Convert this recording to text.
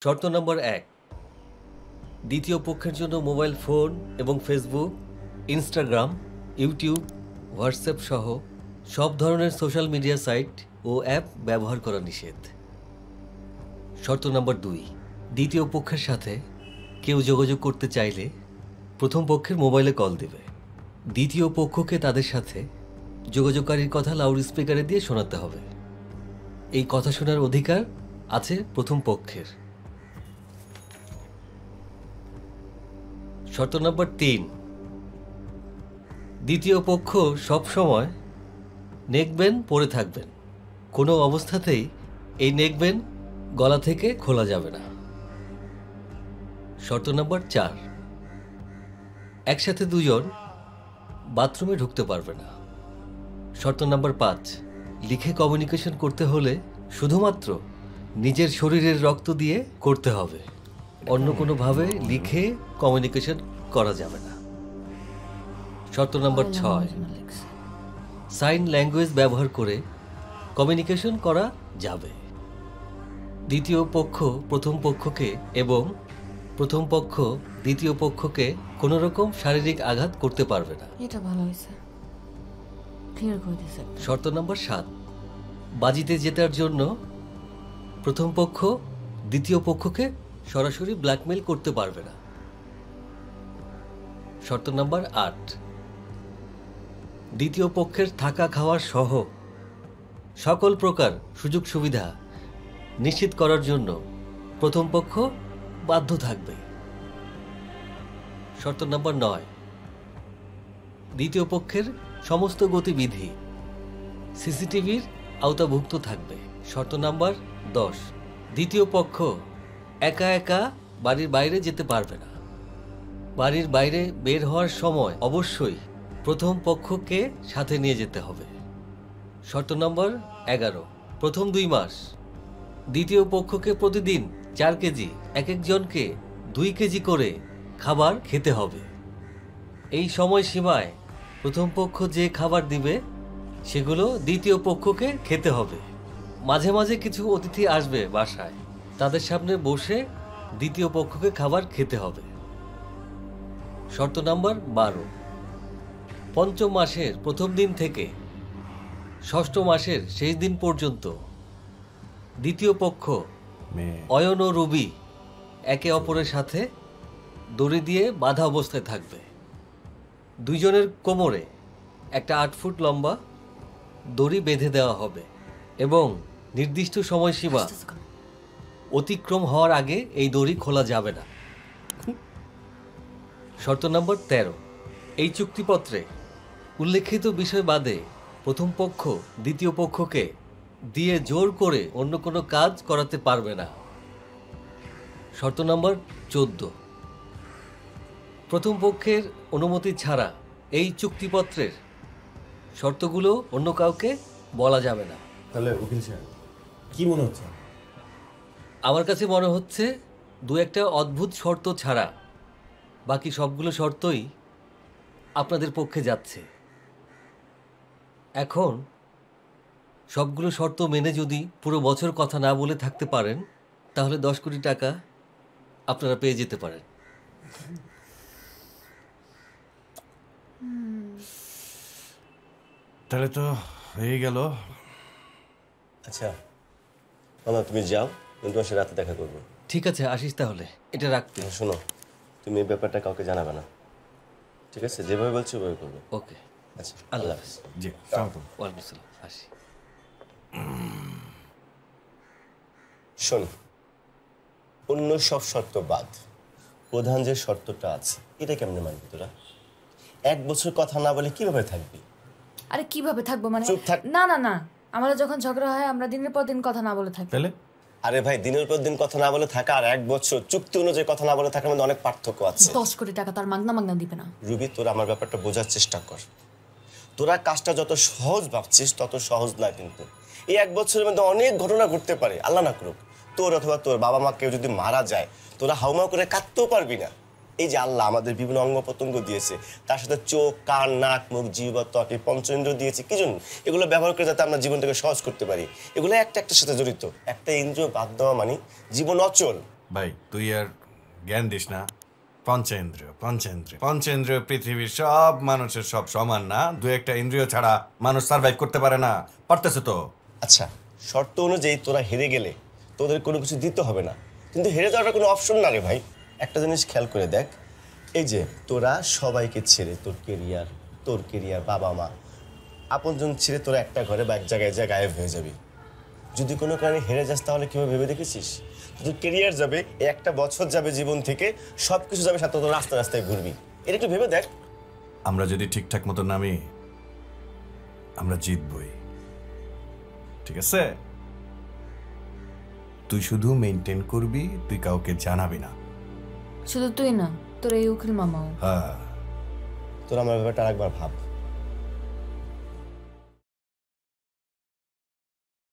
শর্ত নম্বর ১, দ্বিতীয় পক্ষের জন্য মোবাইল ফোন এবং ফেসবুক, ইনস্টাগ্রাম, ইউটিউব, হোয়াটসঅ্যাপ সহ সব ধরনের সোশ্যাল মিডিয়া সাইট ও অ্যাপ ব্যবহার করা নিষেধ। শর্ত নম্বর ২, দ্বিতীয় পক্ষের সাথে কেউ যোগাযোগ করতে চাইলে প্রথম পক্ষের মোবাইলে কল দেবে। দ্বিতীয় পক্ষকে তাদের সাথে যোগাযোগকারীর কথা লাউড স্পিকারে দিয়ে শোনাতে হবে। এই কথা শোনার অধিকার আছে প্রথম পক্ষের। শর্ত নম্বর ৩, দ্বিতীয় পক্ষ সবসময় নেকব্যান্ড পরে থাকবেন। কোনো অবস্থাতেই এই নেকব্যান্ড গলা থেকে খোলা যাবে না। শর্ত নম্বর ৪, একসাথে দুজন বাথরুমে ঢুকতে পারবে না। শর্ত নম্বর ৫, লিখে কমিউনিকেশন করতে হলে শুধুমাত্র নিজের শরীরের রক্ত দিয়ে করতে হবে, অন্য কোনোভাবে লিখে কমিউনিকেশন করা যাবে না। শর্ত নম্বর ৬, সাইন ল্যাঙ্গুয়েজ ব্যবহার করে কমিউনিকেশন করা যাবে। দ্বিতীয় পক্ষ প্রথম পক্ষকে এবং প্রথম পক্ষ দ্বিতীয় পক্ষকে কোনো রকম শারীরিক আঘাত করতে পারবে না। এটা ভালো হয়েছে, ক্লিয়ার করে দিয়েছে। শর্ত নম্বর ৭, বাজিতে জেতার জন্য প্রথম পক্ষ দ্বিতীয় পক্ষকে সরাসরি ব্ল্যাকমেল করতে পারবে না। শর্ত নম্বর ৮, দ্বিতীয় পক্ষের থাকা খাওয়ার সহ সকল প্রকার সুযোগ সুবিধা নিশ্চিত করার জন্য প্রথম পক্ষ বাধ্য থাকবে। শর্ত নম্বর ৯, দ্বিতীয় পক্ষের সমস্ত গতিবিধি সিসিটিভির আওতাভুক্ত থাকবে। শর্ত নম্বর ১০, দ্বিতীয় পক্ষ একা একা বাড়ির বাইরে যেতে পারবে না। বাড়ির বাইরে বের হওয়ার সময় অবশ্যই প্রথম পক্ষকে সাথে নিয়ে যেতে হবে। শর্ত নম্বর ১১, প্রথম ২ মাস দ্বিতীয় পক্ষকে প্রতিদিন ৪ কেজি, এক একজনকে ২ কেজি করে খাবার খেতে হবে। এই সময়সীমায় প্রথম পক্ষ যে খাবার দিবে সেগুলো দ্বিতীয় পক্ষকে খেতে হবে। মাঝে মাঝে কিছু অতিথি আসবে বাসায়, তাদের সামনে বসে দ্বিতীয় পক্ষকে খাবার খেতে হবে। শর্ত নম্বর ১২, পঞ্চম মাসের প্রথম দিন থেকে ষষ্ঠ মাসের শেষ দিন পর্যন্ত দ্বিতীয় পক্ষ অয়ন ও রুবি একে অপরের সাথে দড়ি দিয়ে বাঁধা অবস্থায় থাকবে। দুইজনের কোমরে একটা ৮ ফুট লম্বা দড়ি বেঁধে দেওয়া হবে এবং নির্দিষ্ট সময়সীমা অতিক্রম হওয়ার আগে এই দড়ি খোলা যাবে না। শর্ত নম্বর ১৩, এই চুক্তিপত্রে উল্লেখিত বিষয় বাদে প্রথম পক্ষ দ্বিতীয় পক্ষকে দিয়ে জোর করে অন্য কোনো কাজ করাতে পারবে না। শর্ত নম্বর ১৪, প্রথম পক্ষের অনুমতি ছাড়া এই চুক্তিপত্রের শর্তগুলো অন্য কাউকে বলা যাবে না। তাহলে উকিল সাহেব কি মনে হচ্ছে? আমার কাছে মনে হচ্ছে ২-১টা অদ্ভুত শর্ত ছাড়া বাকি সবগুলো শর্তই আপনাদের পক্ষে যাচ্ছে। এখন সবগুলো শর্ত মেনে যদি পুরো বছর কথা না বলে থাকতে পারেন তাহলে ১০ কোটি টাকা আপনারা পেয়ে যেতে পারেন। তাহলে তো হয়ে গেল। আচ্ছা মামা, তুমি যাও, আমি তোমার সাথে রাতে দেখা করবো। ঠিক আছে, আসিস তাহলে, এটা রাখতে। শোনো, তুমি এই ব্যাপারটা কাউকে জানাবে না, ঠিক আছে? যেভাবে বলছো ওইভাবে করবে। ওকে, আচ্ছা, আল্লাহ হাফেজ। জি, সালাম। ওয়ালাইকুম আসসালাম। আসি। শোন, অন্য সব শর্ত বাদ, প্রধান যে শর্তটা আছে এটা কেমনে মানবি তোরা? ১ বছর কথা না বলে কিভাবে থাকবি? আরে কিভাবে থাকবো মানে? চুপ থাক। না না না, আমাদের যখন ঝগড়া হয় আমরা দিনের পর দিন কথা না বলে থাকি। তাহলে আরে ভাই, দিনের পর দিন কথা না বলে থাকা আর ১ বছর চুক্তি অনুযায়ী কথা না বলে থাকার মধ্যে অনেক পার্থক্য আছে। ১০ কোটি টাকা তার মাগনা মাগনা দিবে না। রুবি, তোরা আমার ব্যাপারটা বোঝার চেষ্টা কর। তোরা কাজটা যত সহজ ভাবছিস তত সহজ না, কিন্তু এই ১ বছরের মধ্যে অনেক ঘটনা ঘটতে পারে। আল্লাহ না করুক তোর অথবা তোর বাবা মা কেউ যদি মারা যায়, তোরা হাউমাউ করে কাঁদতেও পারবি না। এই যে আল্লাহ আমাদের বিভিন্ন অঙ্গ প্রত্যঙ্গ দিয়েছে, তার সাথে চোখ, কান, নাক, মুখ, জিহ্বা, ত্বক, এই পঞ্চেন্দ্র দিয়েছে কি জন্য? এগুলো ব্যবহার করে যাতে আমরা জীবনটাকে সহজ করতে পারি। এগুলো একটা একটার সাথে জড়িত। একটা ইন্দ্রিয় বাদ দেওয়া মানে জীবন অচল। ভাই তুই আর জ্ঞান দিস না। পঞ্চেন্দ্রিয় পঞ্চেন্দ্রিয় পঞ্চেন্দ্রিয় পৃথিবীর সব মানুষের সব সমান না, দু একটা ইন্দ্রিয় ছাড়া মানুষ সার্ভাইভ করতে পারে না। পারতেছে তো? আচ্ছা, শর্ত অনুযায়ী তোরা হেরে গেলে তোদের কোনো কিছু দিতে হবে না, কিন্তু হেরে যাওয়াটা কোনো অপশন না রে ভাই। একটা জিনিস খেয়াল করে দেখ, এই যে তোরা সবাইকে ছেড়ে তোর কেরিয়ার বাবা মা আপনজন ছেড়ে তোরা একটা ঘরে বা এক জায়গায় যা গায়েব হয়ে যাবি। যদি কোনো কারণে হেরে যাস তাহলে কীভাবে ভেবে দেখেছিস? তোর কেরিয়ার যাবে, একটা বছর যাবে জীবন থেকে, সব কিছু যাবে, সাথে তোর রাস্তায় রাস্তায় ঘুরবি। এটা একটু ভেবে দেখ। আমরা যদি ঠিকঠাক মতো নামি আমরা জিতবই, ঠিক আছে? তুই শুধু মেনটেন করবি, তুই কাউকে জানাবি না। শুধু তুই না, তোর এই উকিল মামাও। হ্যাঁ, তোর আমার ব্যাপারটা আরেকবার ভাব।